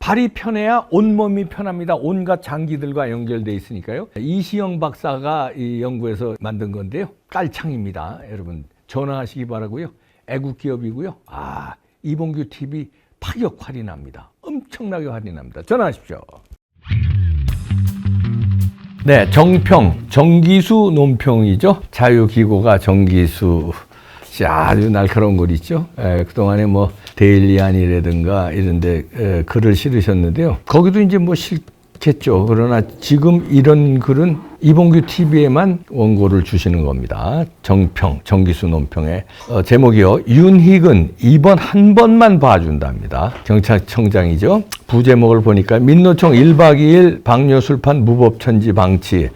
발이 편해야 온몸이 편합니다. 온갖 장기들과 연결되어 있으니까요. 이시영 박사가 이 연구에서 만든 건데요. 깔창입니다. 여러분 전화하시기 바라고요. 애국 기업이고요. 이봉규 TV 파격 할인합니다. 엄청나게 할인합니다. 전화하십시오. 네, 정평, 정기수 논평이죠. 자유기고가 정기수 씨 아주 날카로운 글 있죠. 그동안에 뭐 데일리안이라든가 이런데 글을 실으셨는데요. 거기도 이제 뭐 싫겠죠. 그러나 지금 이런 글은 이봉규 TV에만 원고를 주시는 겁니다. 정평, 정기수 논평의 제목이요. 윤희근 이번 한 번만 봐준답니다. 경찰청장이죠. 부제목을 보니까 민노총 1박 2일 방뇨술판 무법천지 방치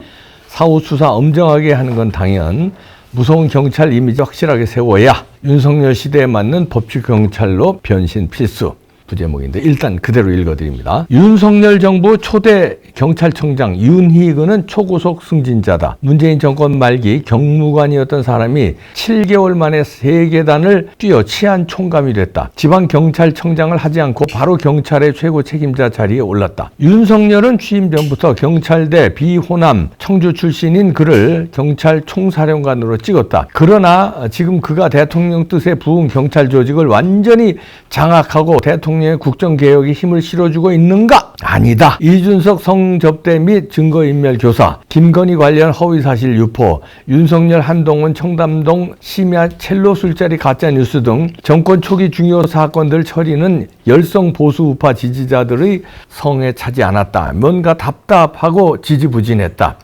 사후 수사 엄정하게 하는 건 당연 무서운 경찰 이미지 확실하게 세워야 윤석열 시대에 맞는 법치 경찰로 변신 필수. 부제목인데 일단 그대로 읽어드립니다. 윤석열 정부 초대 경찰청장 윤희근은 초고속 승진자다. 문재인 정권 말기 경무관이었던 사람이 7개월 만에 3계단을 뛰어 치안 총감이 됐다. 지방경찰청장을 하지 않고 바로 경찰의 최고 책임자 자리에 올랐다. 윤석열은 취임 전부터 경찰대 비호남 청주 출신인 그를 경찰총사령관으로 찍었다. 그러나 지금 그가 대통령 뜻에 부은 경찰 조직을 완전히 장악하고 대통령의 국정개혁에 힘을 실어주고 있는가? 아니다. 이준석 성접대 및 증거인멸 교사, 김건희 관련 허위사실 유포, 윤석열 한동훈 청담동 심야 첼로 술자리 가짜뉴스 등 정권 초기 중요 사건들 처리는 열성 보수 우파 지지자들의 성에 차지 않았다. 뭔가 답답하고 지지부진했다.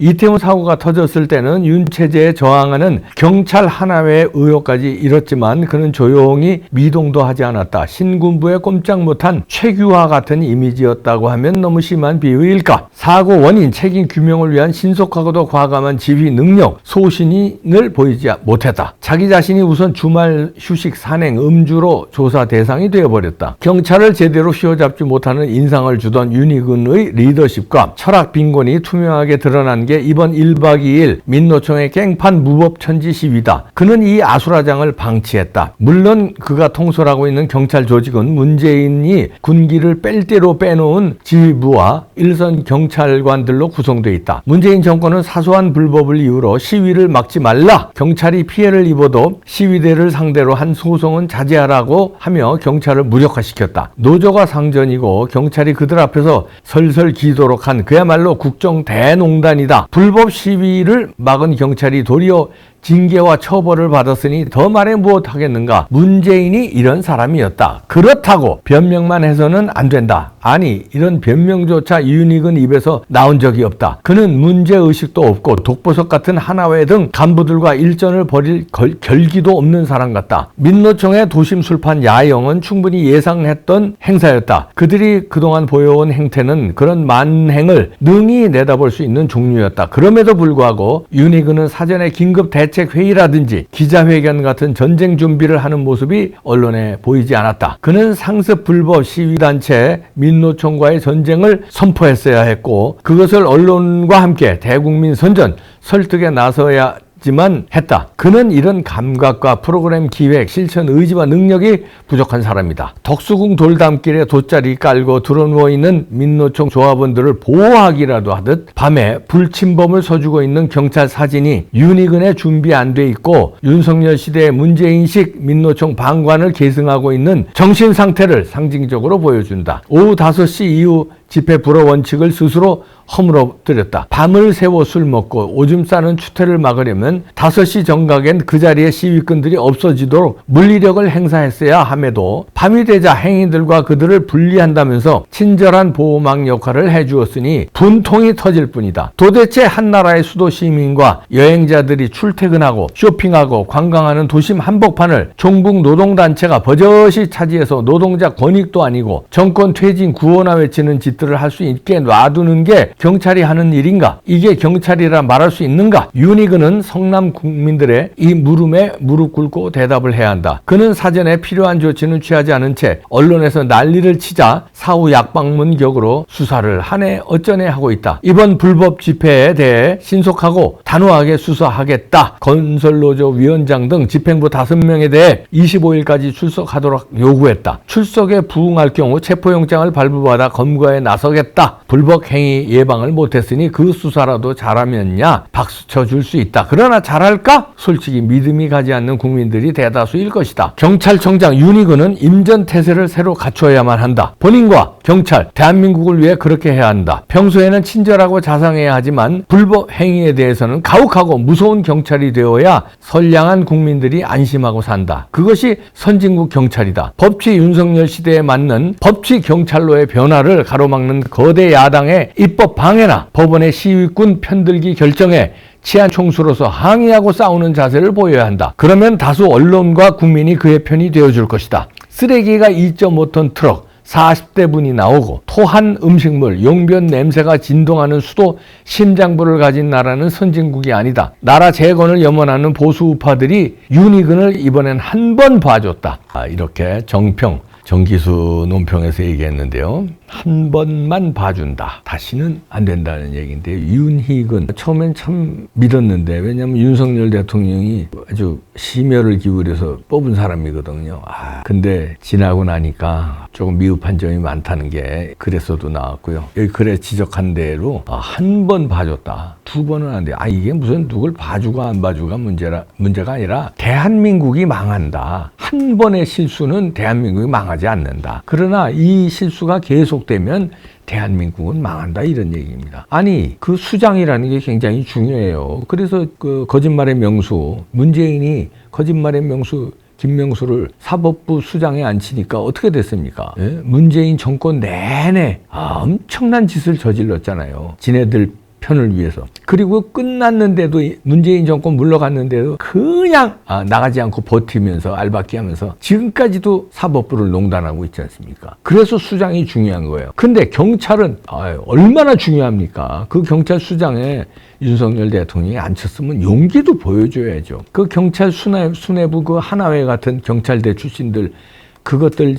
이태원 사고가 터졌을 때는 윤 체제에 저항하는 경찰 하나회의 의혹까지 일었지만 그는 조용히 미동도 하지 않았다. 신군부에 꼼짝 못한 최규하 같은 이미지였다고 하면 너무 심한 비유일까? 사고 원인, 책임 규명을 위한 신속하고도 과감한 지휘 능력, 소신을 보이지 못했다. 자기 자신이 우선 주말 휴식 산행, 음주로 조사 대상이 되어버렸다. 경찰을 제대로 휘어잡지 못하는 인상을 주던 윤희근의 리더십과 철학 빈곤이 투명하게 드러난 게 이번 1박 2일 민노총의 깽판 무법천지 시위다. 그는 이 아수라장을 방치했다. 물론 그가 통솔하고 있는 경찰 조직은 문재인이 군기를 뺄 대로 빼놓은 지휘부와 일선 경찰관들로 구성되어 있다. 문재인 정권은 사소한 불법을 이유로 시위를 막지 말라. 경찰이 피해를 입어도 시위대를 상대로 한 소송은 자제하라고 하며 경찰을 무력화시켰다. 노조가 상전이고 경찰이 그들 앞에서 설설 기도록 한 그야말로 국정 대농단이다. 불법 시위를 막은 경찰이 도리어 징계와 처벌을 받았으니 더 말해 무엇하겠는가. 문재인이 이런 사람이었다. 그렇다고 변명만 해서는 안 된다. 아니, 이런 변명조차 윤희근 입에서 나온 적이 없다. 그는 문제의식도 없고 독보석 같은 하나회 등 간부들과 일전을 벌일 결기도 없는 사람 같다. 민노총의 도심 술판 야영은 충분히 예상했던 행사였다. 그들이 그동안 보여온 행태는 그런 만행을 능히 내다볼 수 있는 종류였다. 그럼에도 불구하고 윤희근은 사전에 긴급 대책회의라든지 기자회견 같은 전쟁 준비를 하는 모습이 언론에 보이지 않았다. 그는 상습 불법 시위단체 민노총과의 전쟁을 선포했어야 했고 그것을 언론과 함께 대국민 선전, 설득에 나서야지만 했다. 그는 이런 감각과 프로그램 기획, 실천 의지와 능력이 부족한 사람이다. 덕수궁 돌담길에 돗자리 깔고 드러누워있는 민노총 조합원들을 보호하기라도 하듯 밤에 불침범을 서주고 있는 경찰 사진이 윤희근의 준비 안 돼 있고 윤석열 시대의 문재인식 민노총 방관을 계승하고 있는 정신 상태를 상징적으로 보여준다. 오후 5시 이후 집회 불허 원칙을 스스로 허물어뜨렸다. 밤을 새워 술 먹고 오줌 싸는 추태를 막으려면 5시 정각엔 그 자리에 시위꾼들이 없어지도록 물리력을 행사했어야 함에도 밤이 되자 행인들과 그들을 분리한다면서 친절한 보호막 역할을 해주었으니 분통이 터질 뿐이다. 도대체 한 나라의 수도 시민과 여행자들이 출퇴근하고 쇼핑하고 관광하는 도심 한복판을 종북 노동단체가 버젓이 차지해서 노동자 권익도 아니고 정권 퇴진 구호나 외치는 짓들을 할 수 있게 놔두는 게 경찰이 하는 일인가? 이게 경찰이라 말할 수 있는가? 윤희근은 성남 국민들의 이 물음에 무릎 꿇고 대답을 해야 한다. 그는 사전에 필요한 조치는 취하지 않은 채 언론에서 난리를 치자 사후 약방문격으로 수사를 하네 어쩌네 하고 있다. 이번 불법 집회에 대해 신속하고 단호하게 수사하겠다. 건설노조 위원장 등 집행부 5명에 대해 25일까지 출석하도록 요구했다. 출석에 부응할 경우 체포영장을 발부받아 검거에 나서겠다. 불법 행위 예방을 못했으니 그 수사라도 잘하면야 박수 쳐줄 수 있다. 그러나 잘할까? 솔직히 믿음이 가지 않는 국민들이 대다수일 것이다. 경찰청장 윤희근은 임전태세를 새로 갖춰야만 한다. 본인과 경찰, 대한민국을 위해 그렇게 해야 한다. 평소에는 친절하고 자상해야 하지만 불법 행위에 대해서는 가혹하고 무서운 경찰이 되어야 선량한 국민들이 안심하고 산다. 그것이 선진국 경찰이다. 법치 윤석열 시대에 맞는 법치 경찰로의 변화를 가로막는 거대 야당의 입법 방해나 법원의 시위꾼 편들기 결정에 치안 총수로서 항의하고 싸우는 자세를 보여야 한다. 그러면 다수 언론과 국민이 그의 편이 되어줄 것이다. 쓰레기가 2.5톤 트럭 40대 분이 나오고 토한 음식물, 용변 냄새가 진동하는 수도 심장부를 가진 나라는 선진국이 아니다. 나라 재건을 염원하는 보수 우파들이 윤희근을 이번엔 한 번 봐줬다. 이렇게 정기수 논평에서 얘기했는데요. 한 번만 봐준다. 다시는 안 된다는 얘기인데 윤희근 처음엔 참 믿었는데 왜냐하면 윤석열 대통령이 아주 심혈을 기울여서 뽑은 사람이거든요. 근데 지나고 나니까 조금 미흡한 점이 많다는 게 글에서도 나왔고요. 여기 글에 지적한 대로 한 번 봐줬다. 2번은 안 돼. 이게 무슨 누굴 봐주고 안 봐주가 문제가 아니라 대한민국이 망한다. 한 번의 실수는 대한민국이 망하지 않는다. 그러나 이 실수가 계속되면 대한민국은 망한다 이런 얘기입니다. 그 수장이라는 게 굉장히 중요해요. 그래서 그 거짓말의 명수 문재인이 거짓말의 명수 김명수를 사법부 수장에 앉히니까 어떻게 됐습니까? 문재인 정권 내내 엄청난 짓을 저질렀잖아요. 지네들 편을 위해서. 그리고 끝났는데도 문재인 정권 물러갔는데도 그냥 나가지 않고 버티면서 알박기 하면서 지금까지도 사법부를 농단하고 있지 않습니까? 그래서 수장이 중요한 거예요. 근데 경찰은 얼마나 중요합니까? 그 경찰 수장에 윤석열 대통령이 앉혔으면 용기도 보여줘야죠. 그 경찰 수뇌부 그 하나회 같은 경찰대 출신들 그것들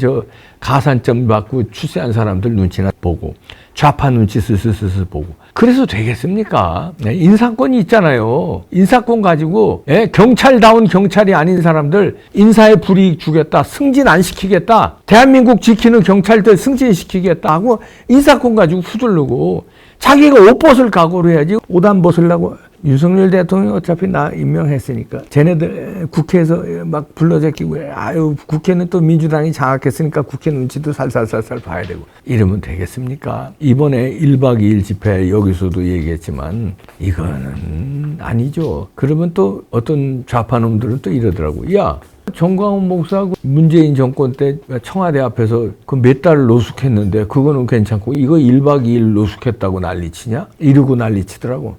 가산점 받고 출세한 사람들 눈치나 보고 좌파 눈치 스스스스 보고 그래서 되겠습니까? 인사권이 있잖아요. 인사권 가지고 경찰다운 경찰이 아닌 사람들 인사에 불이익 주겠다. 승진 안 시키겠다. 대한민국 지키는 경찰들 승진시키겠다 하고 인사권 가지고 휘두르고 자기가 옷 벗을 각오로 해야지 옷 안 벗으려고. 윤석열 대통령이 어차피 나 임명했으니까 쟤네들 국회에서 막 불러제끼고 국회는 또 민주당이 장악했으니까 국회 눈치도 살살살살 봐야 되고 이러면 되겠습니까? 이번에 1박 2일 집회 여기서도 얘기했지만 이거는 아니죠. 그러면 또 어떤 좌파놈들은 또 이러더라고. 정광훈 목사하고 문재인 정권 때 청와대 앞에서 그 몇 달을 노숙했는데 그거는 괜찮고 이거 1박 2일 노숙했다고 난리치냐? 이러고 난리치더라고.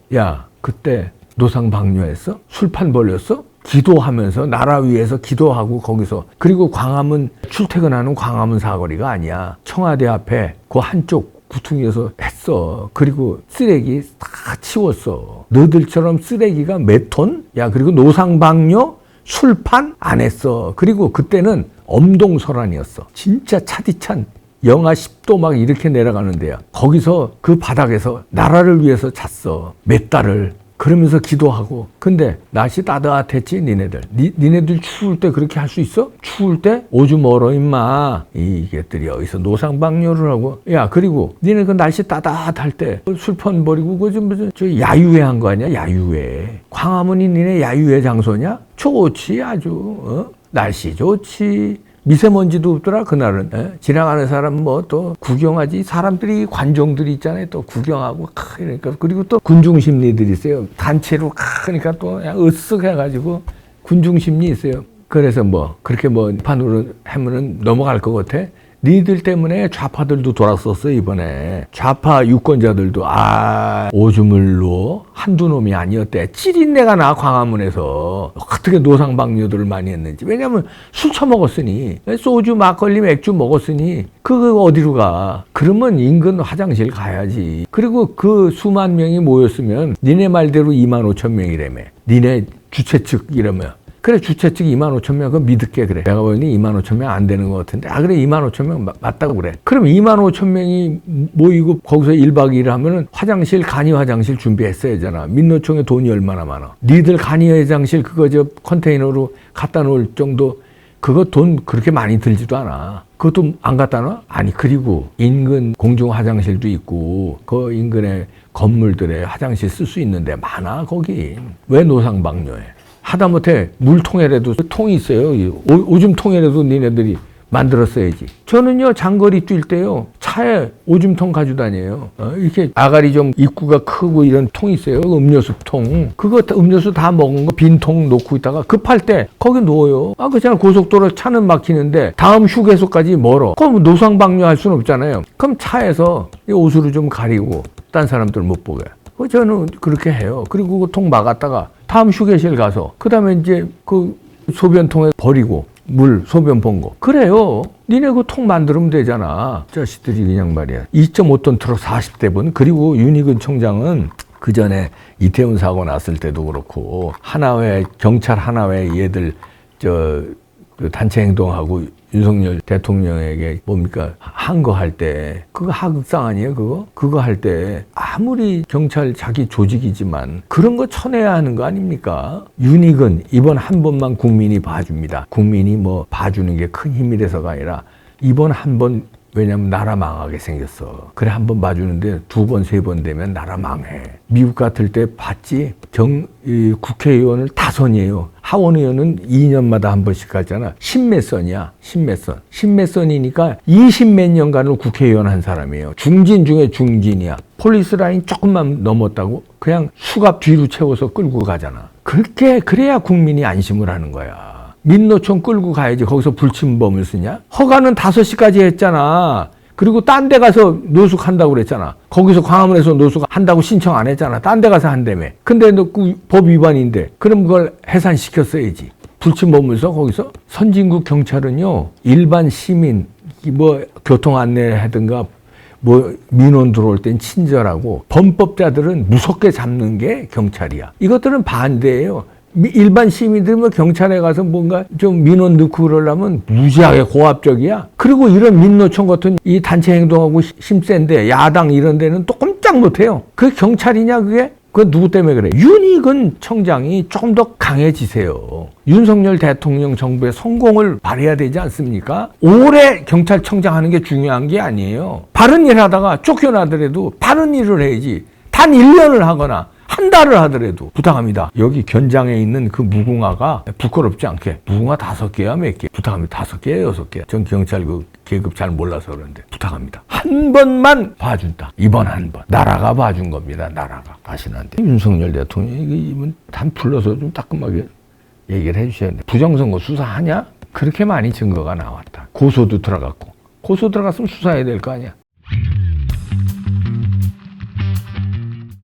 그때 노상방뇨했어? 술판 벌렸어? 기도하면서 나라 위해서 기도하고 거기서 그리고 광화문 출퇴근하는 광화문 사거리가 아니야. 청와대 앞에 그 한쪽 구퉁이에서 했어. 그리고 쓰레기 다 치웠어. 너들처럼 쓰레기가 몇 톤? 그리고 노상방뇨? 술판? 안 했어. 그리고 그때는 엄동설안이었어. 진짜 차디찬 영하 10도 막 이렇게 내려가는데요. 거기서 그 바닥에서 나라를 위해서 잤어. 몇 달을. 그러면서 기도하고. 근데 날씨 따뜻했지 니네들. 니네들 추울 때 그렇게 할 수 있어? 추울 때? 오줌 얼어 임마. 이것들이 어디서 노상방뇨를 하고. 그리고 니네 그 날씨 따뜻할 때 술판 버리고 무슨 야유회 한 거 아니야? 야유회. 광화문이 니네 야유회 장소냐? 좋지 아주. 날씨 좋지. 미세먼지도 없더라 그날은. 지나가는 사람 또 구경하지. 사람들이 관종들이 있잖아요. 또 구경하고 그러니까 그리고 또 군중심리들이 있어요. 단체로 그러니까 또 으쓱 해가지고 군중심리 있어요. 그래서 그렇게 판으로 하면은 넘어갈 것 같아. 니들 때문에 좌파들도 돌았었어 이번에. 좌파 유권자들도 오줌을로 한두 놈이 아니었대. 찌린내가 나 광화문에서. 어떻게 노상방뇨들을 많이 했는지. 왜냐면 술 처먹었으니 소주 막걸리 맥주 먹었으니 그거 어디로 가. 그러면 인근 화장실 가야지. 그리고 그 수만 명이 모였으면 니네 말대로 2만 5천 명이라며. 니네 주최 측 이러면 그래 주최 측이 25,000명 그거 믿을게 그래. 내가 보니 25,000명 안 되는 것 같은데 그래 25,000명 맞다고 그래. 그럼 25,000명이 모이고 거기서 1박 2일 하면은 화장실 간이 화장실 준비했어야잖아. 민노총에 돈이 얼마나 많아. 니들 간이 화장실 그거 저 컨테이너로 갖다 놓을 정도 그거 돈 그렇게 많이 들지도 않아. 그것도 안 갖다 놔? 아니 그리고 인근 공중 화장실도 있고 그 인근에 건물들에 화장실 쓸 수 있는데 많아 거기. 왜 노상방뇨해? 하다못해 물통에라도 통이 있어요. 오줌통에라도 니네들이 만들었어야지. 저는요 장거리 뛸 때요 차에 오줌통 가지고 다녀요. 이렇게 아가리 좀 입구가 크고 이런 통 있어요. 음료수 통. 그거 음료수 다 먹은 거 빈통 놓고 있다가 급할 때 거기 놓아요. 그렇잖아. 고속도로 차는 막히는데 다음 휴게소까지 멀어. 그럼 노상방뇨 할 수는 없잖아요. 그럼 차에서 이 옷으로 좀 가리고 딴 사람들 못 보게. 저는 그렇게 해요. 그리고 그 통 막았다가 다음 휴게실 가서 그다음에 이제 그 소변통에 버리고 물 소변 본 거. 그래요. 니네 그 통 만들면 되잖아. 자식들이 그냥 말이야. 2.5톤 트럭 40대분. 그리고 윤희근 총장은 그 전에 이태원 사고 났을 때도 그렇고 하나회 경찰 하나회 얘들 그 단체 행동하고 윤석열 대통령에게 뭡니까 한 거 할 때 그거 하극상 아니에요 그거 할 때 아무리 경찰 자기 조직이지만 그런 거 쳐내야 하는 거 아닙니까? 윤익은 이번 한 번만 국민이 봐줍니다. 국민이 뭐 봐주는 게 큰 힘이 돼서가 아니라 이번 한 번 왜냐면 나라 망하게 생겼어. 그래 한 번 봐주는데 두 번, 세 번 되면 나라 망해. 미국 같을 때 봤지? 국회의원을 다선이에요. 하원의원은 2년마다 한 번씩 가잖아. 십몇 선이야. 십몇 선이니까 20몇 년간을 국회의원 한 사람이에요. 중진 중에 중진이야. 폴리스 라인 조금만 넘었다고 그냥 수갑 뒤로 채워서 끌고 가잖아. 그래야 국민이 안심을 하는 거야. 민노총 끌고 가야지. 거기서 불침범을 쓰냐? 허가는 5시까지 했잖아. 그리고 딴 데 가서 노숙한다고 그랬잖아. 거기서 광화문에서 노숙한다고 신청 안 했잖아. 딴 데 가서 한다며. 근데 너 법 위반인데 그럼 그걸 해산시켰어야지. 불침범을 써 거기서? 선진국 경찰은요. 일반 시민 뭐 교통 안내하든가 뭐 민원 들어올 땐 친절하고 범법자들은 무섭게 잡는 게 경찰이야. 이것들은 반대예요. 일반 시민들이 뭐 경찰에 가서 뭔가 좀 민원 넣고 그러려면 무지하게 고압적이야. 그리고 이런 민노총 같은 이 단체 행동하고 힘센데 야당 이런 데는 또 꼼짝 못해요. 그게 경찰이냐 그게? 그건 누구 때문에 그래? 윤희근 청장이 조금 더 강해지세요. 윤석열 대통령 정부의 성공을 발휘해야 되지 않습니까? 오래 경찰청장 하는 게 중요한 게 아니에요. 바른 일 하다가 쫓겨나더라도 바른 일을 해야지. 단 1년을 하거나 한 달을 하더라도 부탁합니다. 여기 견장에 있는 그 무궁화가 부끄럽지 않게 무궁화 5개야 몇 개? 부탁합니다. 5개야 6개? 전 경찰 그 계급 잘 몰라서 그러는데 부탁합니다. 한 번만 봐준다. 이번 한 번. 나라가 봐준 겁니다. 나라가. 다시는 안 돼. 윤석열 대통령이 이분 단 불러서 좀 따끔하게 얘기를 해주셔야 돼. 부정선거 수사하냐? 그렇게 많이 증거가 나왔다. 고소도 들어갔고. 고소 들어갔으면 수사해야 될 거 아니야.